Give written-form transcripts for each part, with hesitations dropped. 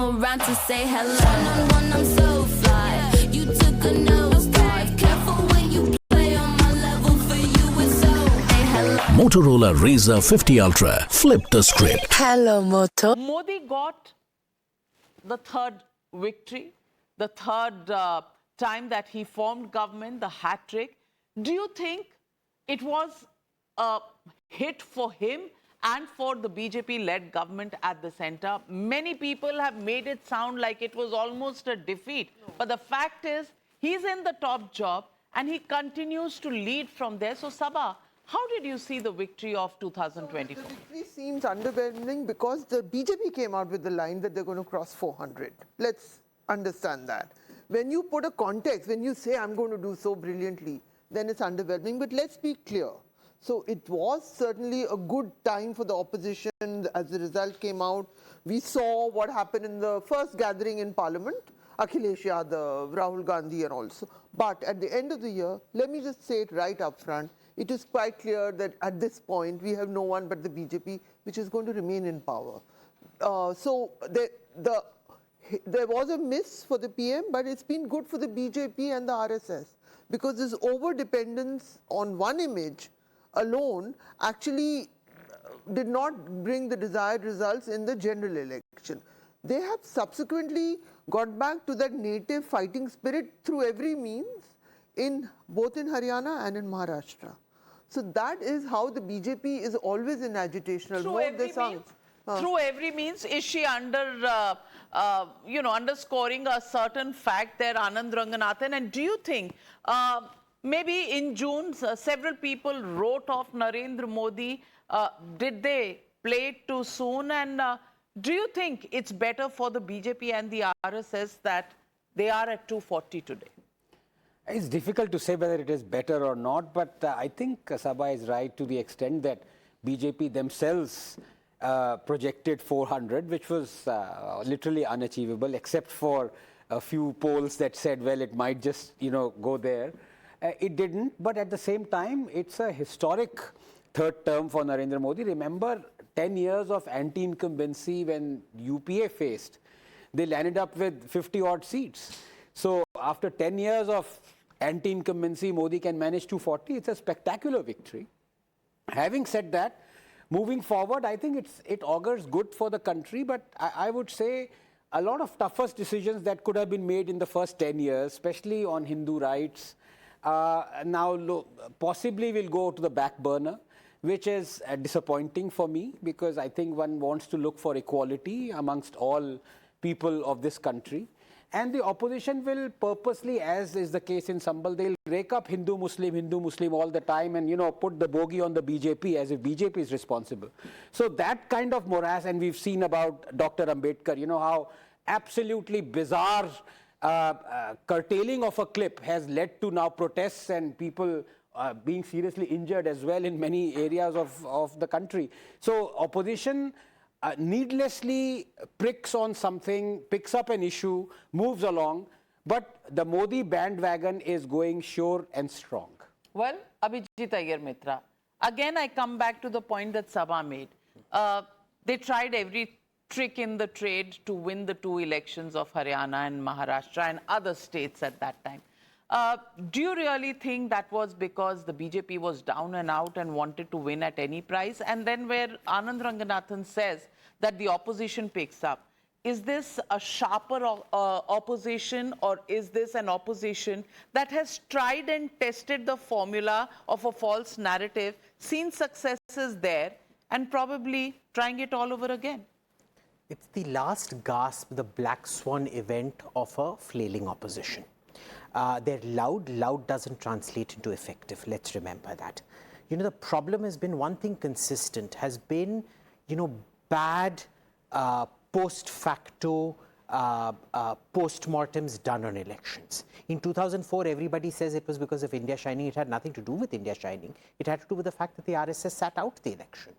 come around to say hello. One-on-one, I'm so fly. You took a nosedive. Careful when you play on my level. For you, it's so. Hey, hello. Motorola Razr 50 Ultra. Flip the script. Hello, Moto. Modi got the third victory, the third time that he formed government, the hat trick. Do you think it was a hit for him and for the BJP-led government at the center? Many people have made it sound like it was almost a defeat. No. But the fact is, he's in the top job and he continues to lead from there. So, Saba, how did you see the victory of 2024? The victory seems underwhelming because the BJP came out with the line that they're going to cross 400. Let's understand that. When you put a context, when you say, I'm going to do so brilliantly, then it's underwhelming. But let's be clear. So it was certainly a good time for the opposition as the result came out. We saw what happened in the first gathering in Parliament, Akhilesh Yadav, Rahul Gandhi and also. But at the end of the year, let me just say it right up front, it is quite clear that at this point, we have no one but the BJP, which is going to remain in power. So there was a miss for the PM, but it's been good for the BJP and the RSS because this over-dependence on one image alone actually did not bring the desired results in the general election. They have subsequently got back to that native fighting spirit through every means, both in Haryana and in Maharashtra. So that is how the BJP is always in agitational mode. Through every means, is she underscoring a certain fact there, Anand Ranganathan? And do you think maybe in June, several people wrote off Narendra Modi? Did they play it too soon? And do you think it's better for the BJP and the RSS that they are at 240 today? It's difficult to say whether it is better or not, but I think Saba is right to the extent that BJP themselves projected 400, which was literally unachievable, except for a few polls that said, well, it might just, go there. It didn't, but at the same time, it's a historic third term for Narendra Modi. Remember, 10 years of anti-incumbency when UPA faced, they landed up with 50-odd seats. So after 10 years of anti-incumbency, Modi can manage 240. It's a spectacular victory. Having said that, moving forward, I think it augurs good for the country, but I would say a lot of toughest decisions that could have been made in the first 10 years, especially on Hindu rights, now possibly will go to the back burner, which is disappointing for me because I think one wants to look for equality amongst all people of this country. And the opposition will purposely, as is the case in Sambal, they'll rake up Hindu Muslim all the time and, put the bogey on the BJP as if BJP is responsible. So that kind of morass, and we've seen about Dr. Ambedkar, how absolutely bizarre curtailing of a clip has led to now protests and people being seriously injured as well in many areas of the country. So opposition needlessly pricks on something, picks up an issue, moves along, but the Modi bandwagon is going sure and strong. Well, Abhijit Iyer Mitra, again I come back to the point that Saba made. They tried every trick in the trade to win the two elections of Haryana and Maharashtra and other states at that time. Do you really think that was because the BJP was down and out and wanted to win at any price? And then where Anand Ranganathan says that the opposition picks up, is this a sharper opposition or is this an opposition that has tried and tested the formula of a false narrative, seen successes there and probably trying it all over again? It's the last gasp, the black swan event of a flailing opposition. They're loud doesn't translate into effective. Let's remember that. The problem has been one thing consistent, has been, bad post facto post-mortems done on elections. In 2004, everybody says it was because of India Shining. It had nothing to do with India Shining. It had to do with the fact that the RSS sat out the election.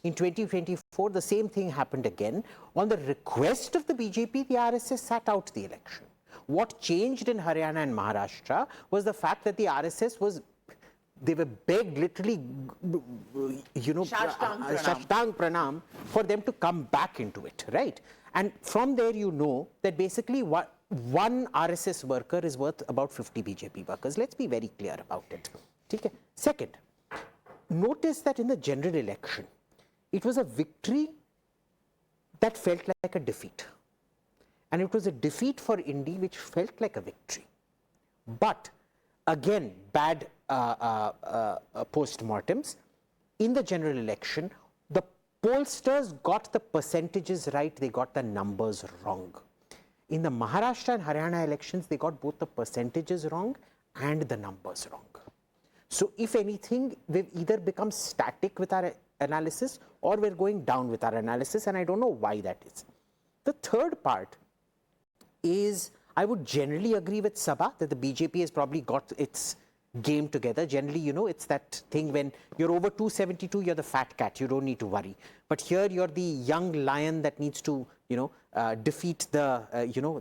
In 2024, the same thing happened again. On the request of the BJP, the RSS sat out the election. What changed in Haryana and Maharashtra was the fact that the RSS was they were begged literally, Shashtang Pranam for them to come back into it, right? And from there you know that basically one RSS worker is worth about 50 BJP workers. Let's be very clear about it. Okay? Second, notice that in the general election, it was a victory that felt like a defeat. And it was a defeat for Indy which felt like a victory. But again, bad post-mortems. In the general election, the pollsters got the percentages right, they got the numbers wrong. In the Maharashtra and Haryana elections, they got both the percentages wrong and the numbers wrong. So if anything, we've either become static with our analysis or we're going down with our analysis, and I don't know why that is. The third part is, I would generally agree with Saba that the BJP has probably got its game together. Generally, you know, it's that thing when you're over 272, you're the fat cat, you don't need to worry. But here you're the young lion that needs to, defeat the,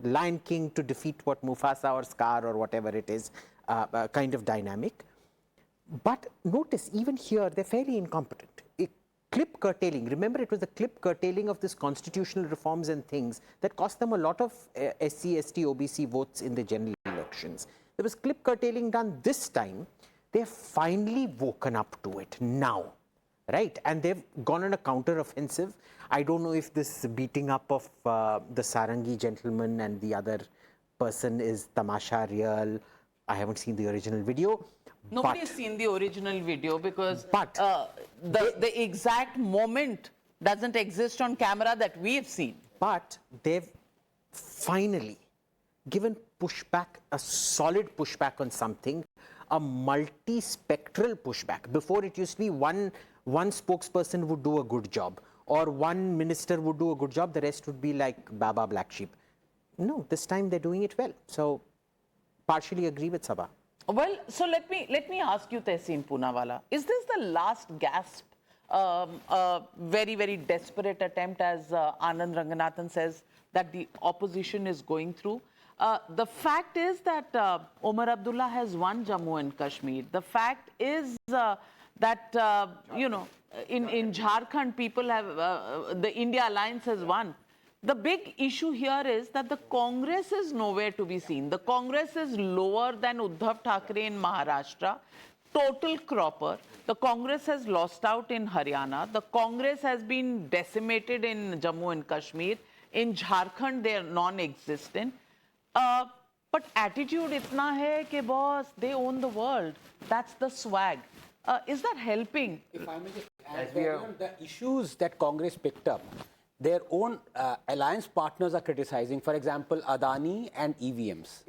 Lion King to defeat what Mufasa or Scar or whatever it is, kind of dynamic. But notice, even here, they're fairly incompetent. Clip curtailing, remember it was the clip curtailing of this constitutional reforms and things that cost them a lot of SC, ST, OBC votes in the general elections. There was clip curtailing done this time. They've finally woken up to it now, right? And they've gone on a counter-offensive. I don't know if this beating up of the Sarangi gentleman and the other person is tamasha real. I haven't seen the original video. Nobody has seen the original video because the exact moment doesn't exist on camera that we've seen. But they've finally given pushback, a solid pushback on something, a multi-spectral pushback. Before it used to be one spokesperson would do a good job or one minister would do a good job, the rest would be like Baba Black Sheep. No, this time they're doing it well. So partially agree with Saba. Well, so let me ask you, Tehseen Poonawala, is this the last gasp, very, very desperate attempt, as Anand Ranganathan says, that the opposition is going through? The fact is that Omar Abdullah has won Jammu and Kashmir. The fact is that, in Jharkhand, people have, the India Alliance has won. The big issue here is that the Congress is nowhere to be seen. The Congress is lower than Uddhav Thackeray in Maharashtra, total cropper. The Congress has lost out in Haryana. The Congress has been decimated in Jammu and Kashmir. In Jharkhand, they are non-existent. But attitude itna hai ke boss, they own the world. That's the swag. Is that helping? If I may just add, the issues that Congress picked up, their own alliance partners are criticizing, for example, Adani and EVMs.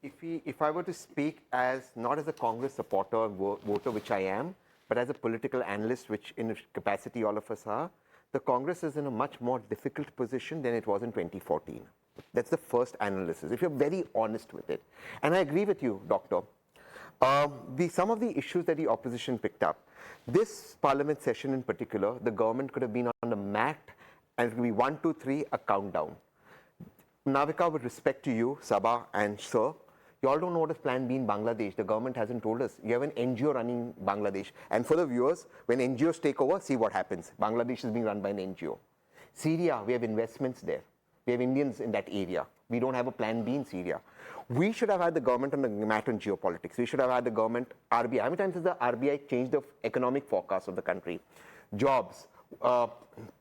If I were to speak as not as a Congress supporter or voter, which I am, but as a political analyst, which in capacity all of us are, the Congress is in a much more difficult position than it was in 2014. That's the first analysis, if you're very honest with it. And I agree with you, Doctor. Some of the issues that the opposition picked up, this parliament session in particular, the government could have been on the mat, and it will be 1, 2, 3, a countdown. Navika, with respect to you, Saba and Sir, you all don't know what is Plan B in Bangladesh. The government hasn't told us. You have an NGO running Bangladesh. And for the viewers, when NGOs take over, see what happens. Bangladesh is being run by an NGO. Syria, we have investments there. We have Indians in that area. We don't have a Plan B in Syria. We should have had the government on the mat on geopolitics. We should have had the government, RBI. How many times has the RBI changed the economic forecast of the country? Jobs.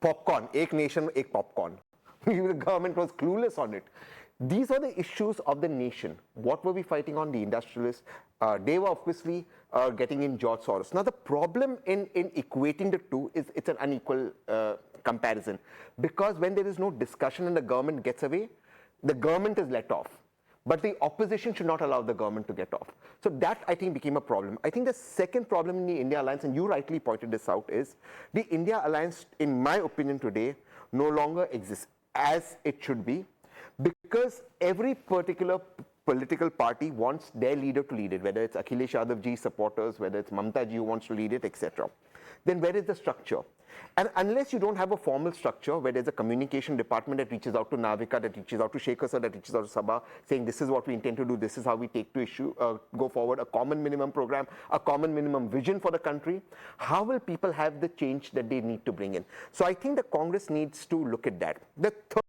Popcorn, ek nation, ek popcorn. The government was clueless on it. These are the issues of the nation. What were we fighting on? The industrialists. They were obviously getting in George Soros. Now the problem in equating the two is it's an unequal comparison. Because when there is no discussion and the government gets away, the government is let off. But the opposition should not allow the government to get off. So that, I think, became a problem. I think the second problem in the India Alliance, and you rightly pointed this out, is the India Alliance, in my opinion today, no longer exists as it should be, because every particular political party wants their leader to lead it, whether it's Akhilesh Yadavji's supporters, whether it's Mamta ji who wants to lead it, etc., then where is the structure? And unless you don't have a formal structure where there's a communication department that reaches out to Navika, that reaches out to Shekhar sir, that reaches out to Saba, saying this is what we intend to do, this is how we take to issue, go forward, a common minimum program, a common minimum vision for the country, how will people have the change that they need to bring in? So I think the Congress needs to look at that. The